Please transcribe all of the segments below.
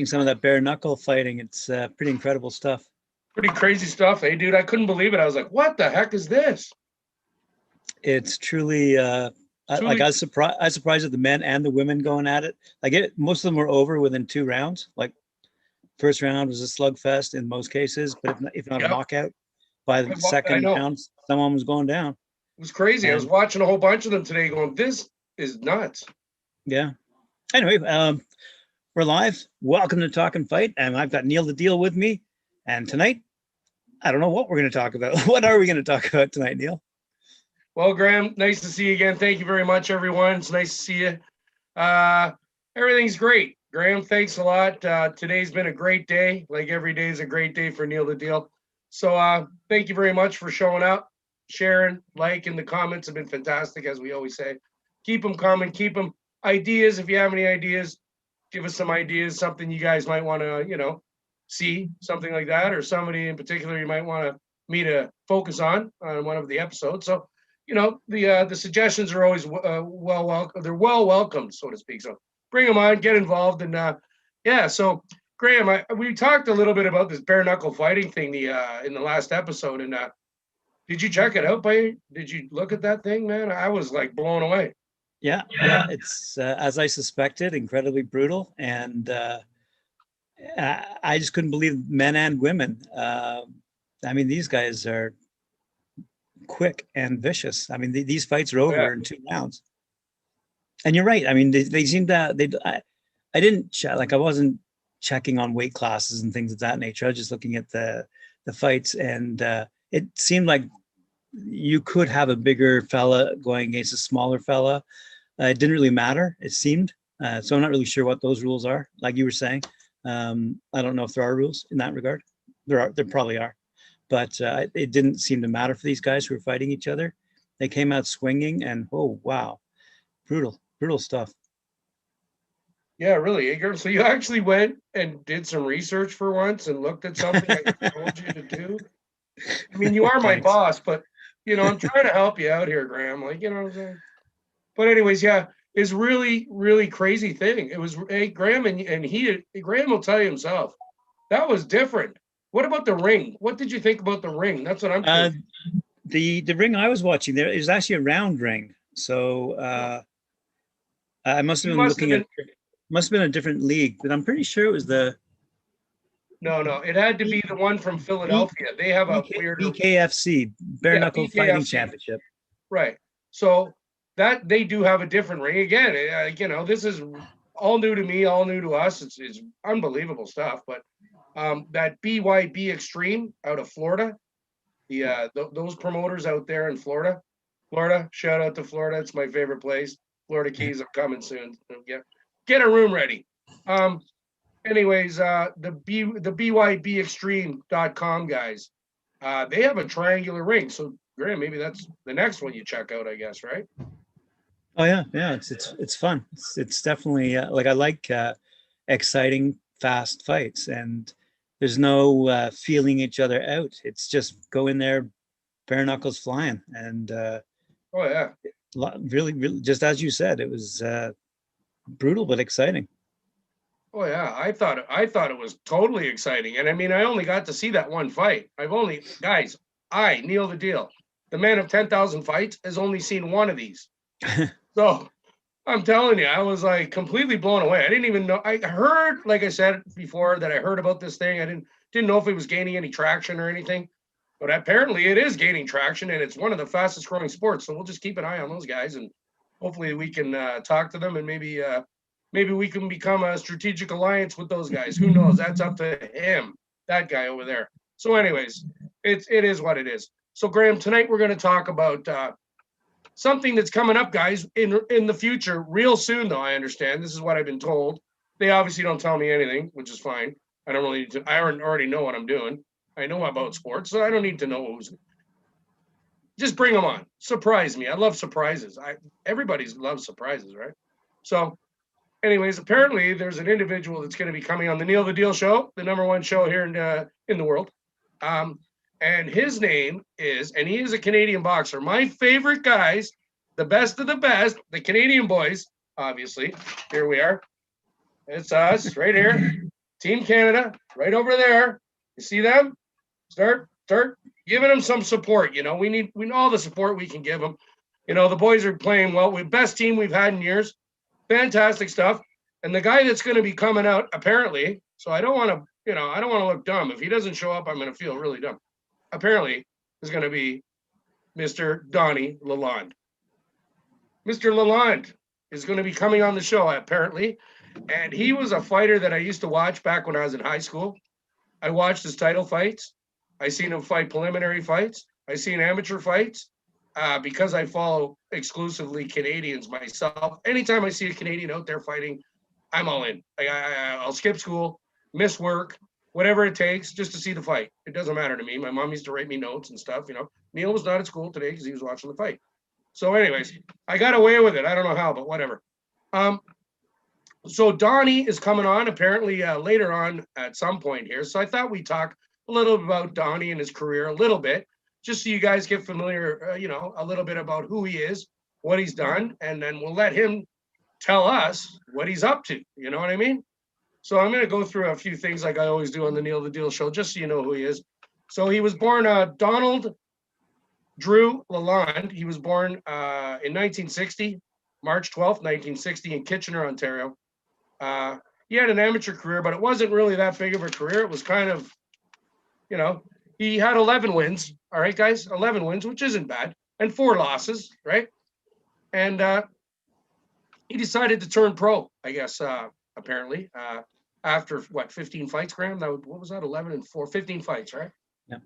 some of that bare knuckle fighting. It's pretty incredible stuff. Pretty crazy stuff, hey, dude. I couldn't believe it. I was like, what the heck is this? It's truly, like I was surprised at the men and the women going at it. Most of them were over within 2 rounds. Like first round was a slugfest in most cases, but if not a knockout, by the second round, someone was going down. It was crazy. I was watching a whole bunch of them today going, this is nuts. Yeah. Anyway, we're live. Welcome to Talkin' Fight. And I've got Neil the Deal with me. And tonight, I don't know what we're going to talk about. What are we going to talk about tonight, Neil? Well, Graham, nice to see you again. Thank you very much, everyone. It's nice to see you. Everything's great. Graham, thanks a lot. Today's been a great day. Like every day is a great day for Neil the Deal. So thank you very much for showing up, sharing, liking. The comments have been fantastic, as we always say. Keep them coming. Keep them. Ideas, if you have any ideas, give us some ideas, something you guys might want to, see, something like that, or somebody in particular you might want me to focus on one of the episodes. So, the suggestions are always well welcome. They're well welcomed, so to speak. So bring them on, get involved, and So Graham, we talked a little bit about this bare knuckle fighting thing in the last episode, and did you check it out? Did you look at that thing, man? I was like blown away. Yeah. It's as I suspected, incredibly brutal, and I just couldn't believe men and women. These guys are quick and vicious. These fights are over in 2 rounds. And you're right. They seem to. I didn't check. Like I wasn't checking on weight classes and things of that nature. I was just looking at the fights, and it seemed like you could have a bigger fella going against a smaller fella. It didn't really matter, it seemed. So I'm not really sure what those rules are, like you were saying. I don't know if there are rules in that regard. There probably are. But it didn't seem to matter for these guys who were fighting each other. They came out swinging, and oh, wow. Brutal stuff. Yeah, really. So you actually went and did some research for once and looked at something I told you to do? You are my boss, but, I'm trying to help you out here, Graham. Like, what I'm saying? But anyways, yeah, it's really, really crazy thing. It was Graham, and Graham will tell you himself, that was different. What about the ring? What did you think about the ring? That's what I'm thinking. The ring I was watching there is actually a round ring. So I must have been must have been a different league, but I'm pretty sure it was the. No, it had to be the one from Philadelphia. They have a weird BKFC, Bare Knuckle Fighting Championship. Right. So that they do have a different ring. Again, this is all new to me, all new to us. It's unbelievable stuff. But that BYB Extreme out of Florida, those promoters out there in Florida, shout out to Florida. It's my favorite place. Florida Keys are coming soon. Get a room ready. Anyways, the BYBExtreme.com guys, they have a triangular ring. So Graham, maybe that's the next one you check out, I guess, right? Oh yeah, it's fun. It's definitely I like exciting, fast fights, and there's no feeling each other out. It's just go in there, bare knuckles flying, and really, really, just as you said, it was brutal but exciting. Oh yeah, I thought it was totally exciting, and I only got to see that one fight. Neil the Deal, the man of 10,000 fights, has only seen one of these. So I'm telling you, I was like completely blown away. I didn't even know. I heard, like I said before, that I heard about this thing. I didn't know if it was gaining any traction or anything, but apparently it is gaining traction, and it's one of the fastest growing sports. So we'll just keep an eye on those guys, and hopefully we can talk to them, and maybe we can become a strategic alliance with those guys. Who knows? That's up to him, that guy over there. So anyways, it is what it is. So Graham, tonight we're going to talk about something that's coming up, guys, in the future, real soon, though, I understand. This is what I've been told. They obviously don't tell me anything, which is fine. I don't really need to. I already know what I'm doing. I know about sports, so I don't need to know who's. Just bring them on. Surprise me. I love surprises. Everybody loves surprises, right? So anyways, apparently there's an individual that's going to be coming on the Neil the Deal show, the #1 show here in the world. And his name is, and he is a Canadian boxer. My favorite guys, the best of the best, the Canadian boys, obviously. Here we are. It's us right here. Team Canada, right over there. You see them? Start giving them some support. You know, we need all the support we can give them. You know, the boys are playing well. We best team we've had in years. Fantastic stuff. And the guy that's going to be coming out, apparently, so I don't want to, you know, I don't want to look dumb. If he doesn't show up, I'm going to feel really dumb. Apparently, is going to be Mr. Donny Lalonde. Mr. Lalonde is going to be coming on the show, apparently. And he was a fighter that I used to watch back when I was in high school. I watched his title fights. I seen him fight preliminary fights. I seen amateur fights. Because I follow exclusively Canadians myself. Anytime I see a Canadian out there fighting, I'm all in. I'll skip school, miss work, whatever it takes just to see the fight. It doesn't matter to me. My mom used to write me notes and stuff. You know, Neil was not at school today because he was watching the fight. So anyways, I got away with it. I don't know how, but whatever. So Donny is coming on apparently later on at some point here. So I thought we'd talk a little about Donny and his career a little bit, just so you guys get familiar, you know, a little bit about who he is, what he's done, and then we'll let him tell us what he's up to. You know what I mean? So I'm going to go through a few things like I always do on the Neil the Deal show, just so you know who he is. So he was born Donald Drew Lalonde. He was born in 1960, March 12th, 1960 in Kitchener, Ontario. He had an amateur career, but it wasn't really that big of a career. It was kind of, you know, he had 11 wins. All right, guys, 11 wins, which isn't bad, and 4 losses, right? And he decided to turn pro, I guess, apparently, after what, 15 fights, Graham? What was that? 11 and 4, 15 fights, right? Yeah.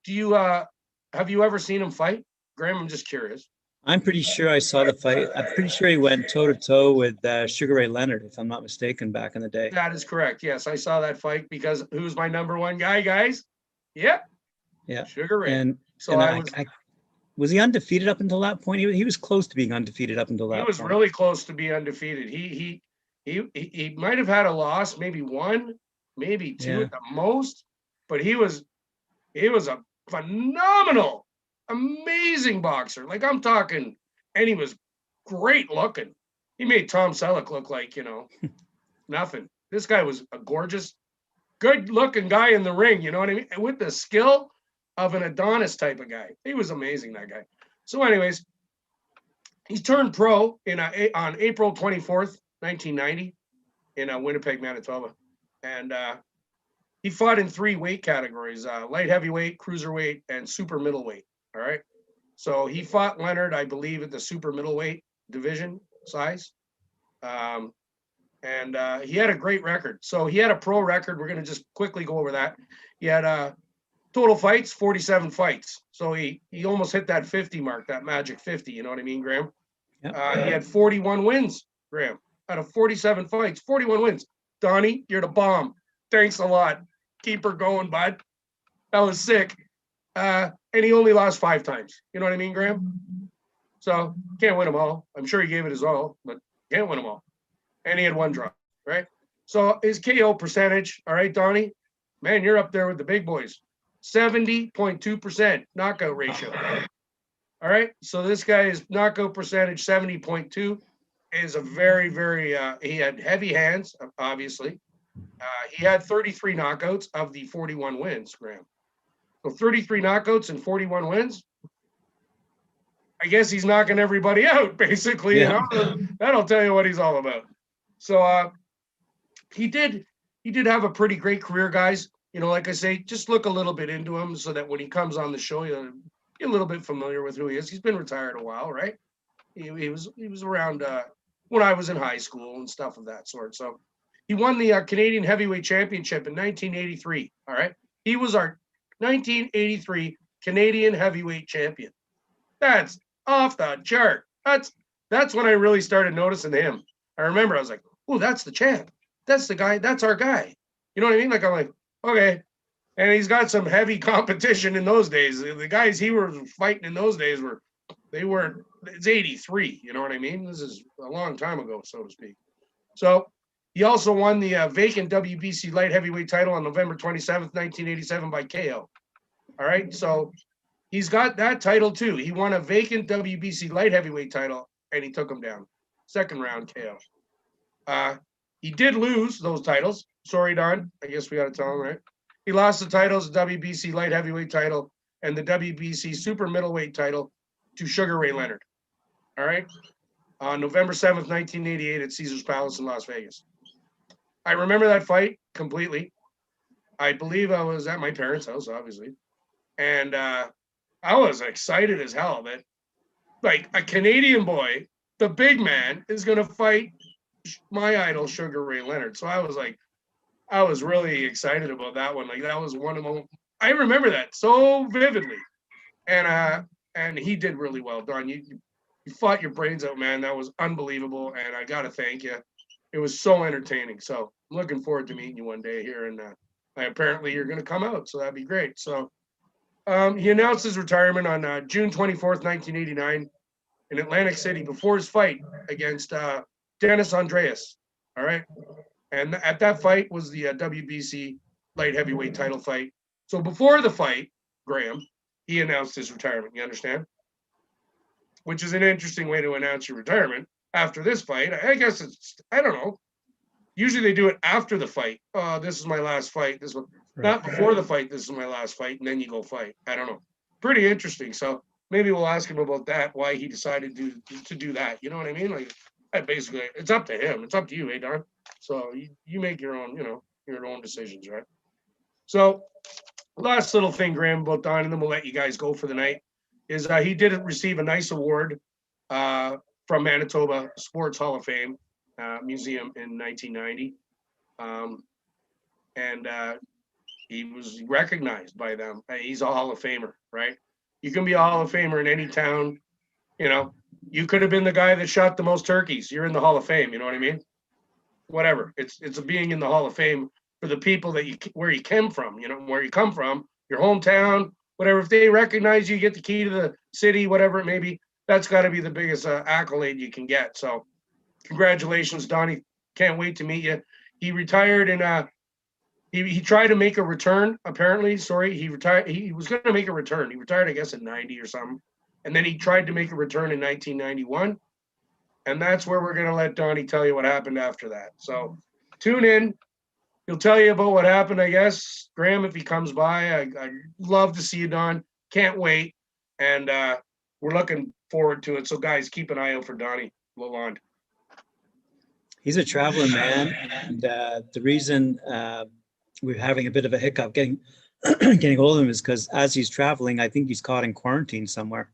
Do you have you ever seen him fight, Graham? I'm just curious. I'm pretty sure I saw the fight. I'm pretty sure he went toe to toe with Sugar Ray Leonard, if I'm not mistaken, back in the day. That is correct. Yes, I saw that fight because who's my number one guy, guys? Yep. Yeah. Sugar Ray. And so and was he undefeated up until that point? He was close to being undefeated up until that point. He was really close to be undefeated. He might have had a loss, maybe 1, maybe 2 at the most, but he was a phenomenal, amazing boxer. Like I'm talking, and he was great looking. He made Tom Selleck look like, you know, nothing. This guy was a gorgeous, good looking guy in the ring. You know what I mean? And with the skill of an Adonis type of guy. He was amazing, that guy. So anyways, he turned pro on April 24th, 1990 in Winnipeg, Manitoba. And he fought in 3 weight categories, light heavyweight, cruiserweight, and super middleweight. All right. So he fought Leonard, I believe, at the super middleweight division size. And he had a great record. So he had a pro record. We're going to just quickly go over that. He had total fights, 47 fights. So he almost hit that 50 mark, that magic 50. You know what I mean, Graham? Yep. He had 41 wins, Graham, out of 47 fights, 41 wins. Donny, you're the bomb. Thanks a lot. Keep her going, bud. That was sick. And he only lost 5 times. You know what I mean, Graham? So can't win them all. I'm sure he gave it his all, but can't win them all. And he had 1 draw, right? So his KO percentage, all right, Donny, man, you're up there with the big boys. 70.2% knockout ratio. All right. So this guy's knockout percentage, 70.2, is a very, very, he had heavy hands, obviously. He had 33 knockouts of the 41 wins, Graham. So 33 knockouts and 41 wins. I guess he's knocking everybody out, basically. Yeah. You know? That'll tell you what he's all about. So he did have a pretty great career, guys. You know, like I say, just look a little bit into him so that when he comes on the show, you'll get a little bit familiar with who he is. He's been retired a while, right? He was around when I was in high school and stuff of that sort. So he won the Canadian Heavyweight Championship in 1983. All right. He was our 1983 Canadian Heavyweight Champion. That's off the chart. That's when I really started noticing him. I remember I was like, oh, that's the champ. That's the guy. That's our guy. You know what I mean? Like, I'm like, okay. And he's got some heavy competition in those days. The guys he was fighting in those days it's 83. You know what I mean? This is a long time ago, so to speak. So he also won the vacant WBC light heavyweight title on November 27th, 1987 by KO. All right. So he's got that title too. He won a vacant WBC light heavyweight title and he took him down. Second round KO. He did lose those titles. Sorry, Don. I guess we got to tell him, right? He lost the titles, the WBC light heavyweight title and the WBC super middleweight title to Sugar Ray Leonard. All right. On November 7th, 1988 at Caesar's Palace in Las Vegas. I remember that fight completely. I believe I was at my parents' house, obviously. And I was excited as hell that like a Canadian boy, the big man, is going to fight my idol, Sugar Ray Leonard. So I was really excited about that one. Like that was one of them. I remember that so vividly. And he did really well, Don. You fought your brains out, man. That was unbelievable. And I got to thank you. It was so entertaining. So I'm looking forward to meeting you one day here. And apparently you're going to come out. So that'd be great. So he announced his retirement on June 24th, 1989 in Atlantic City before his fight against Dennis Andreas. All right. And at that fight was the WBC light heavyweight title fight. So before the fight, Graham, he announced his retirement. You understand? Which is an interesting way to announce your retirement after this fight. I guess I don't know. Usually they do it after the fight. Oh, this is my last fight. This one, not before the fight. This is my last fight, and then you go fight. I don't know. Pretty interesting. So maybe we'll ask him about that. Why he decided to do that. You know what I mean? Like, basically, it's up to him. It's up to you, Don. So you make your own, your own decisions, right? So last little thing, Graham, about Don, and then we'll let you guys go for the night. Is he did receive a nice award from Manitoba Sports Hall of Fame Museum in 1990. And he was recognized by them. He's a Hall of Famer, right? You can be a Hall of Famer in any town. You could have been the guy that shot the most turkeys. You're in the Hall of Fame. You know what I mean? Whatever. It's a being in the Hall of Fame for the people that where you came from, where you come from, your hometown, whatever. If they recognize you, get the key to the city, whatever it may be, that's got to be the biggest accolade you can get. So congratulations, Donnie. Can't wait to meet you. He retired and he tried to make a return, apparently. Sorry, he retired. He was going to make a return. He retired, I guess, at 90 or something. And then he tried to make a return in 1991. And that's where we're going to let Donnie tell you what happened after that. So tune in. He'll tell you about what happened, I guess. Graham, if he comes by, I'd love to see you, Don. Can't wait. And we're looking forward to it. So, guys, keep an eye out for Donny Lalonde. He's a traveling man. And the reason we're having a bit of a hiccup getting hold of him is because as he's traveling, I think he's caught in quarantine somewhere.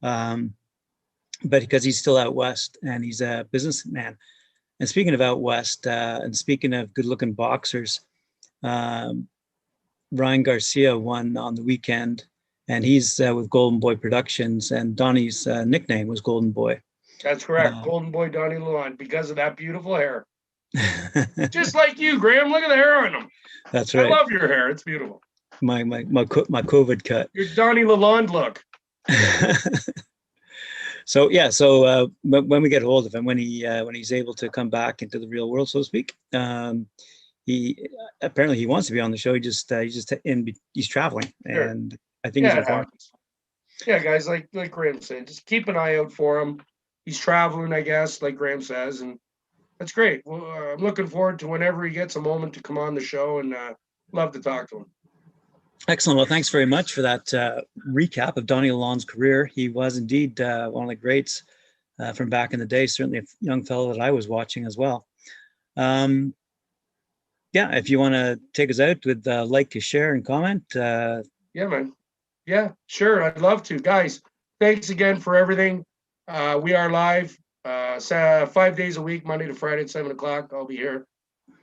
But because he's still out west and he's a businessman. And speaking of out west, and speaking of good-looking boxers, Ryan Garcia won on the weekend, and he's with Golden Boy Productions, and Donnie's nickname was Golden Boy. That's correct, Golden Boy Donny Lalonde, because of that beautiful hair. Just like you, Graham. Look at the hair on him. That's right. I love your hair. It's beautiful. My COVID cut. Your Donny Lalonde look. So when we get hold of him, when he's able to come back into the real world, so to speak, he apparently wants to be on the show. He's traveling, Sure. and I think he's informed. Yeah, guys, like Graham said, just keep an eye out for him. He's traveling, I guess, like Graham says, and that's great. Well, I'm looking forward to whenever he gets a moment to come on the show, and love to talk to him. Excellent. Well, thanks very much for that recap of Donny Lalonde's career. He was indeed one of the greats from back in the day, certainly a young fellow that I was watching as well. If you want to take us out with like, share, and comment. Yeah, man. Yeah, sure. I'd love to. Guys, thanks again for everything. We are live 5 days a week, Monday to Friday at 7 o'clock. I'll be here.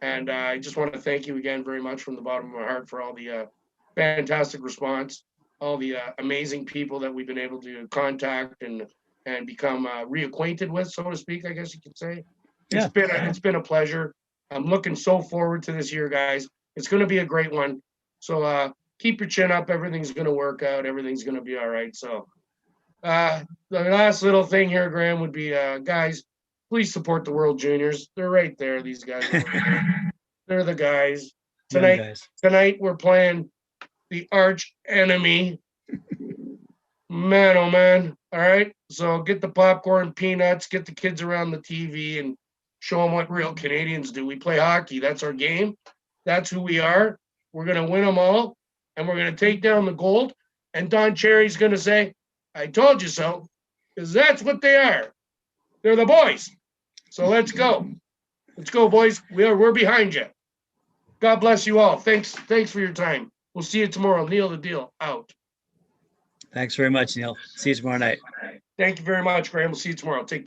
And I just want to thank you again very much from the bottom of my heart for all the fantastic response, all the amazing people that we've been able to contact and become reacquainted with, so to speak, I guess you could say. It's been a pleasure. I'm looking so forward to this year, guys. It's going to be a great one. So keep your chin up. Everything's going to work out. Everything's going to be all right. So the last little thing here, Graham, would be, guys, please support the World Juniors. They're right there. These guys. They're the guys. Tonight we're playing the arch enemy. Man, oh man. All right. So get the popcorn, peanuts, get the kids around the TV, and show them what real Canadians do. We play hockey. That's our game. That's who we are. We're going to win them all, and we're going to take down the gold. And Don Cherry's going to say, I told you so, because that's what they are. They're the boys. So let's go. Let's go, boys. We're behind you. God bless you all. Thanks for your time. We'll see you tomorrow. Neil the Deal, out. Thanks very much, Neil. See you tomorrow night. Thank you very much, Graham. We'll see you tomorrow. Take care.